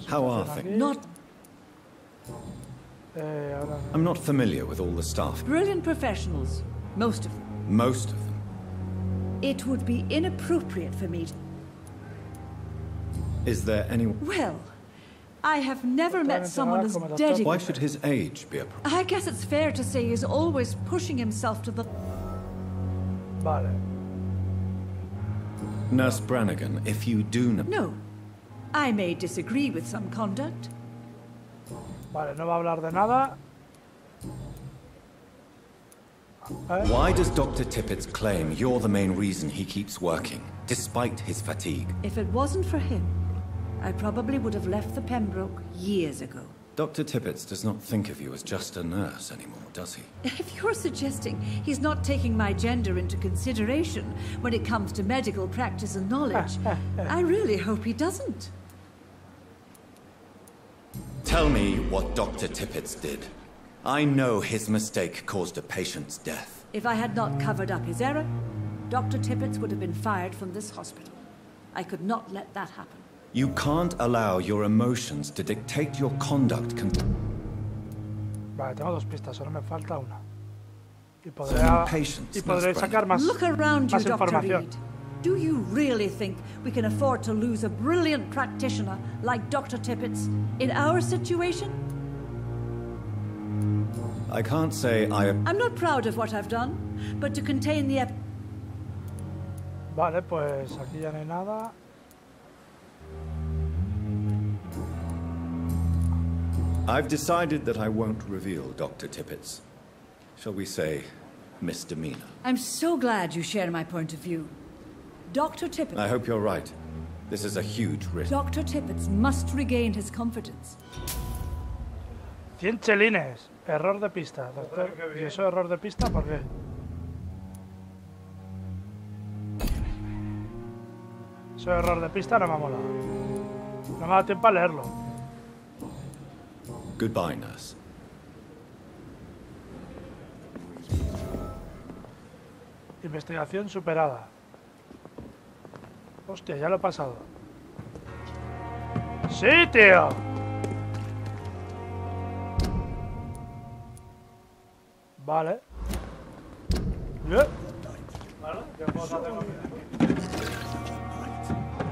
How are things?
Not...
I'm not familiar with all the staff.
Brilliant professionals. Most of them.
Most of them.
It would be inappropriate for me to...
Is there anyone...
Well, I have never met someone as dedicated...
Why should his age be a problem?
I guess it's fair to say he's always pushing himself to the...
Vale.
Nurse Brannigan, if you do know...
No. I may disagree with some conduct.
Vale, no va a hablar de nada.
Why does Dr. Tippett's claim you're the main reason he keeps working, despite his fatigue?
If it wasn't for him, I probably would have left the Pembroke years ago.
Dr. Tippett does not think of you as just a nurse anymore, does he?
If you're suggesting he's not taking my gender into consideration when it comes to medical practice and knowledge, I really hope he doesn't.
Tell me what Dr. Tippett did. I know his mistake caused a patient's death.
If I had not covered up his error, Dr. Tippett would have been fired from this hospital. I could not let that happen.
You can't allow your emotions to dictate your conduct.
Vale, tengo 2 pistas, ahora me falta una. Y podré sacar más,
Look around you,
más información.
Dr. Reed. Do you really think we can afford to lose a brilliant practitioner like Dr. Tippett in our situation?
I can't say
I'm not proud of what I've done, but to contain the...
Vale, pues aquí ya no hay nada.
I've decided that I won't reveal Dr. Tippett's, shall we say, misdemeanor.
I'm so glad you share my point of view. Dr. Tippett...
I hope you're right. This is a huge risk.
Dr. Tippett must regain his confidence.
100 chelines. Error de pista, doctor. ¿Y eso error de pista por qué? Eso error de pista no me ha molado. No me ha dado tiempo a leerlo.
Goodbye, nurse.
Investigación superada. Hostia, ya lo he pasado. ¡Sí, tío! Vale.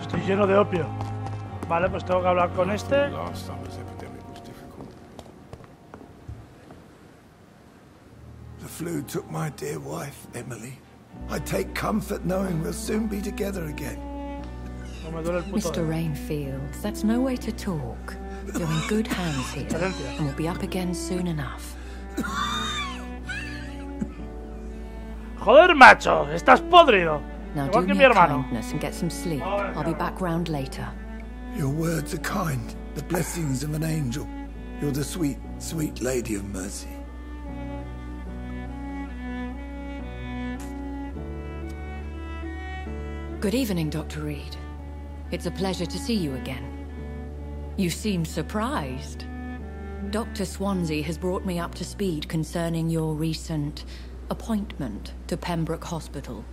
Estoy lleno de opio. Vale, pues tengo que hablar con este.
The flu took my dear wife, Emily. I take comfort knowing we'll soon be together again.
Mr. Rainfield, that's no way to talk. You're in good hands here, and we'll be up again soon enough.
Joder, macho, estás podrido.
Now
Igual
do
que
me
mi
a
hermano.
kindness and get some sleep. I'll be back round later.
Your words are kind, the blessings of an angel. You're the sweet, sweet lady of mercy.
Good evening, Dr. Reed. It's a pleasure to see you again. You seem surprised. Dr. Swansea has brought me up to speed concerning your recent appointment to Pembroke Hospital.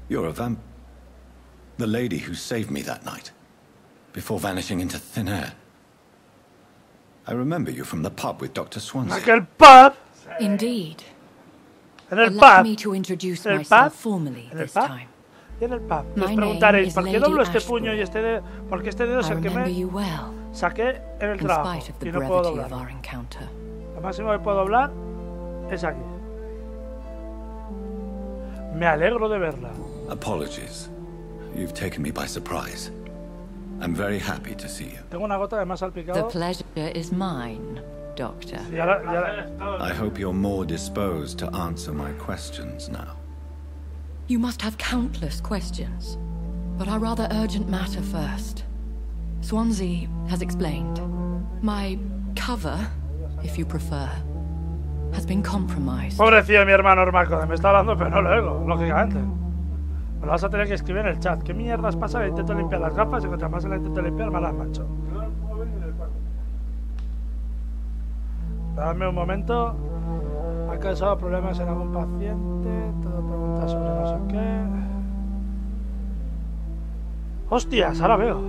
You're a the lady who saved me that night, before vanishing into thin air. I remember you from the pub with Dr. Swansea.
Aquel pub?
Indeed.
En el
Allow
pub.
me to introduce
¿En el
myself
pub?
formally
¿En el
this
pub?
time.
Y en el pub. Y os
My
preguntaréis,
name
¿por
is
qué doblo
Lady
este puño y este dedo? Porque este dedo es el que
remember
me
you well,
saqué en el
in
trabajo.
spite of the
Y no puedo
brevity of
doblar.
our encounter.
Lo máximo que puedo doblar es aquí. Me alegro de verla.
Apologies. You've taken me by surprise. I'm very happy to see you.
Tengo una gota de más
The
salpicado.
pleasure is mine, Doctor.
Y ahora,
I hope you're more disposed to answer my questions now.
You must have countless questions, but our rather urgent matter first. Swansea has explained. My cover, if you prefer, has been compromised.
Pobrecillo mi hermano Ormakoden, me está hablando pero no lo oigo, lógicamente. Me lo vas a tener que escribir en el chat. ¿Qué mierdas pasa? Que intento limpiar las gafas y contra más se las intento limpiar, más las mancho. Dame un momento. ¿Ha causado problemas en algún paciente? Todo pregunta sobre no sé qué. ¡Hostias! Ahora veo.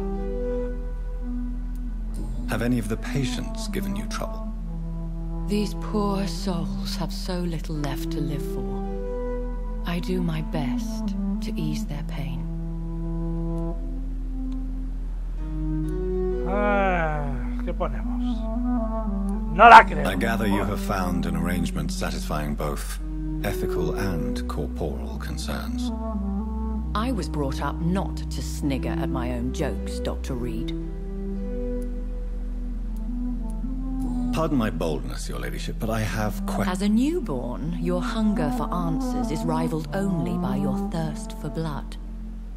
Have any of the patients given you trouble?
These poor souls have so little left to live for. I do my best to ease their pain.
¿Qué ponemos? No la creo.
I gather you have found an arrangement satisfying both ethical and corporal concerns.
I was brought up not to snigger at my own jokes, Dr. Reed.
Pardon my boldness, Your Ladyship, but I have questions.
As a newborn, your hunger for answers is rivaled only by your thirst for blood.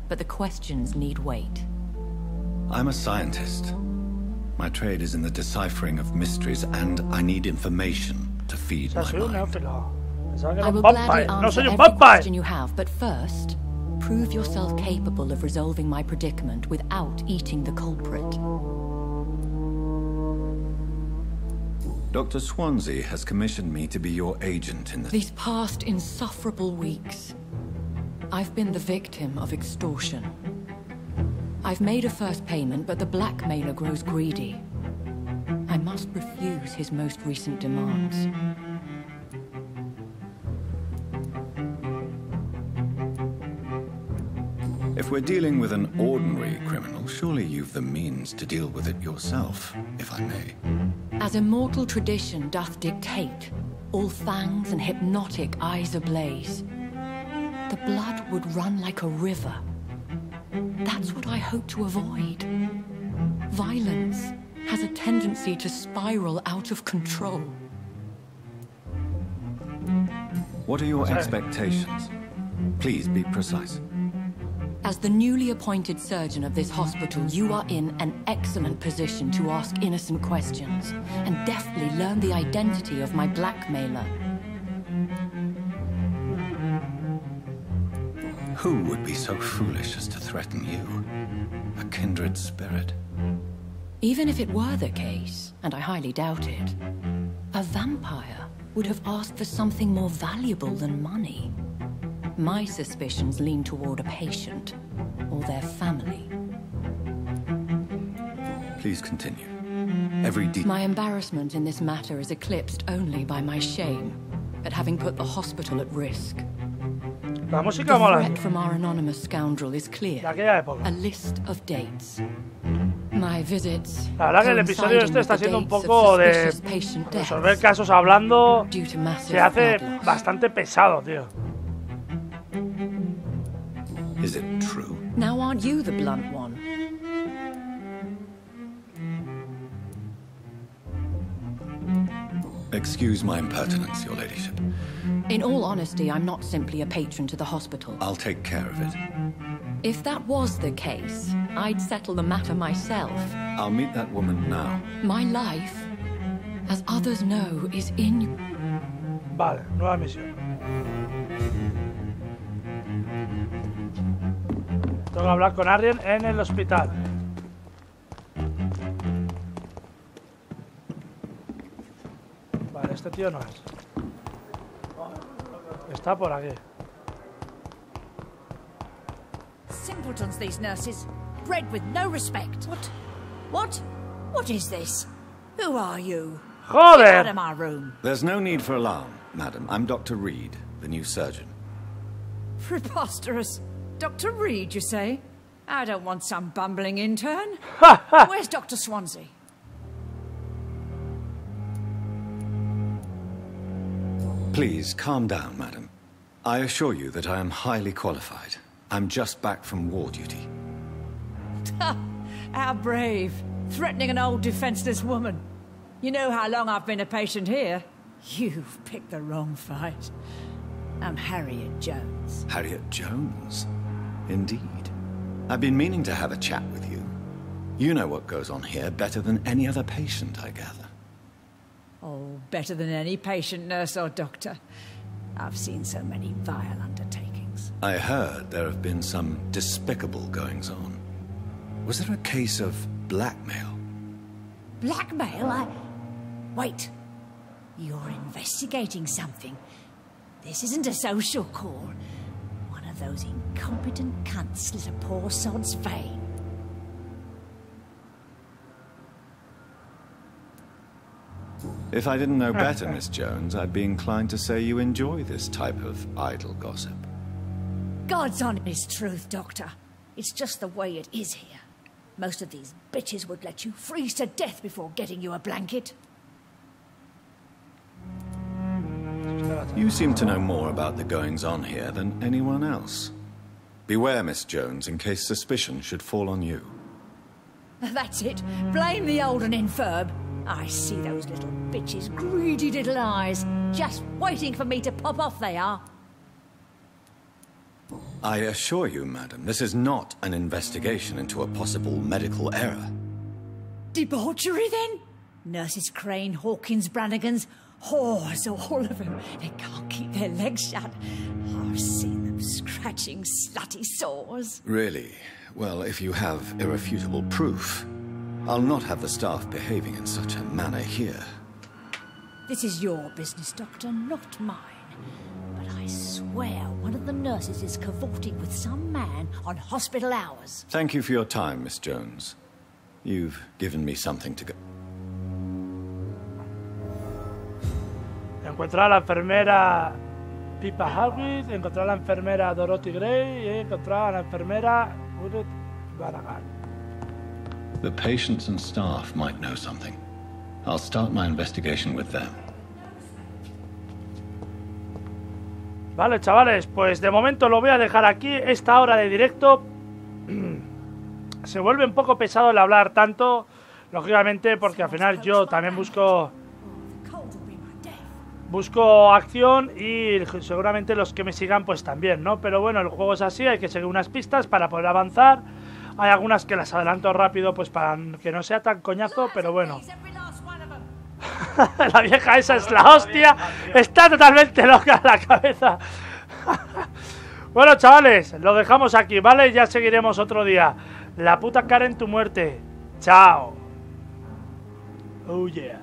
But the questions need wait.
I'm a scientist. My trade is in the deciphering of mysteries, and I need information to feed my mind.
I will gladly answer every question you have, but first, prove yourself capable of resolving my predicament without eating the culprit.
Dr. Swansea has commissioned me to be your agent in the...
These past insufferable weeks, I've been the victim of extortion. I've made a first payment, but the blackmailer grows greedy. I must refuse his most recent demands.
If we're dealing with an ordinary criminal, surely you've the means to deal with it yourself, if I may.
As immortal tradition doth dictate, all fangs and hypnotic eyes ablaze, the blood would run like a river. That's what I hope to avoid. Violence has a tendency to spiral out of control.
What are your expectations? Please be precise.
As the newly appointed surgeon of this hospital, you are in an excellent position to ask innocent questions and deftly learn the identity of my blackmailer.
Who would be so foolish as to threaten you? A kindred spirit.
Even if it were the case, and I highly doubt it, a vampire would have asked for something more valuable than money. My suspicions lean toward a patient, or their family.
Please continue. Every detail...
My embarrassment in this matter is eclipsed only by my shame at having put the hospital at risk.
La música
The
mola.
threat from our anonymous scoundrel is clear.
De aquella época.
A list of dates. My visits.
La verdad que el episodio este está siendo un poco de resolver casos hablando. Se hace bastante pesado, tío.
Is it true?
Now aren't you the blunt one?
Excuse my impertinence, your ladyship.
In all honesty, I'm not simply a patron to the hospital.
I'll take care of it.
If that was the case, I'd settle the matter myself.
I'll meet that woman now.
My life, as others know, is in...
Vale, nueva misión. Tengo que hablar con Arjen en el hospital. Vale, este tío no es. Está por aquí.
Simpletons, these nurses. Bred with no respect. What? What is this? Who are you?
Joder!
Get out of my room.
There's no need for alarm, madam. I'm Dr. Reed, the new surgeon.
Preposterous. Dr. Reed, you say? I don't want some bumbling intern.
Where's Dr. Swansea?
Please, calm down, madam. I assure you that I am highly qualified. I'm just back from war duty.
How brave. Threatening an old defenseless woman. You know how long I've been a patient here? You've picked the wrong fight. I'm Harriet Jones.
Harriet Jones? Indeed. I've been meaning to have a chat with you. You know what goes on here better than any other patient, I gather.
Oh, better than any patient, nurse or doctor. I've seen so many vile undertakings.
I heard there have been some despicable goings-on. Was there a case of blackmail?
Blackmail? Wait. You're investigating something. This isn't a social call. One of those incompetent cunts slit a poor sod's vein.
If I didn't know better, Miss Jones, I'd be inclined to say you enjoy this type of idle gossip.
God's honest truth, Doctor. It's just the way it is here. Most of these bitches would let you freeze to death before getting you a blanket.
You seem to know more about the goings-on here than anyone else. Beware, Miss Jones, in case suspicion should fall on you.
That's it. Blame the old and infirm. I see those little bitches' greedy little eyes. Just waiting for me to pop off they are.
I assure you, madam, this is not an investigation into a possible medical error.
Debauchery, then? Nurses Crane, Hawkins, Brannigans, whores, all of them. They can't keep their legs shut. I've seen them scratching slutty sores.
Really? Well, if you have irrefutable proof, I'll not have the staff behaving in such a manner here.
This is your business, Doctor, not mine. But I swear one of the nurses is cavorting with some man on hospital hours.
Thank you for your time, Miss Jones. You've given me something to go.
Encontrar a la enfermera Pippa Harris, encontrar a la enfermera Dorothy Gray y encontrar a la enfermera Judith Barragan.
The patients and staff might know something. I'll start my investigation with them.
Vale, chavales, pues de momento lo voy a dejar aquí. Esta hora de directo se vuelve un poco pesado el hablar tanto, lógicamente, porque al final yo también busco acción y seguramente los que me sigan pues también, ¿no? Pero bueno, el juego es así, hay que seguir unas pistas para poder avanzar. Hay algunas que las adelanto rápido pues para que no sea tan coñazo, pero bueno. La vieja esa es la hostia. Está totalmente loca en la cabeza. Bueno, chavales, lo dejamos aquí, ¿vale? Ya seguiremos otro día. La puta cara en tu muerte. Chao. Oh yeah.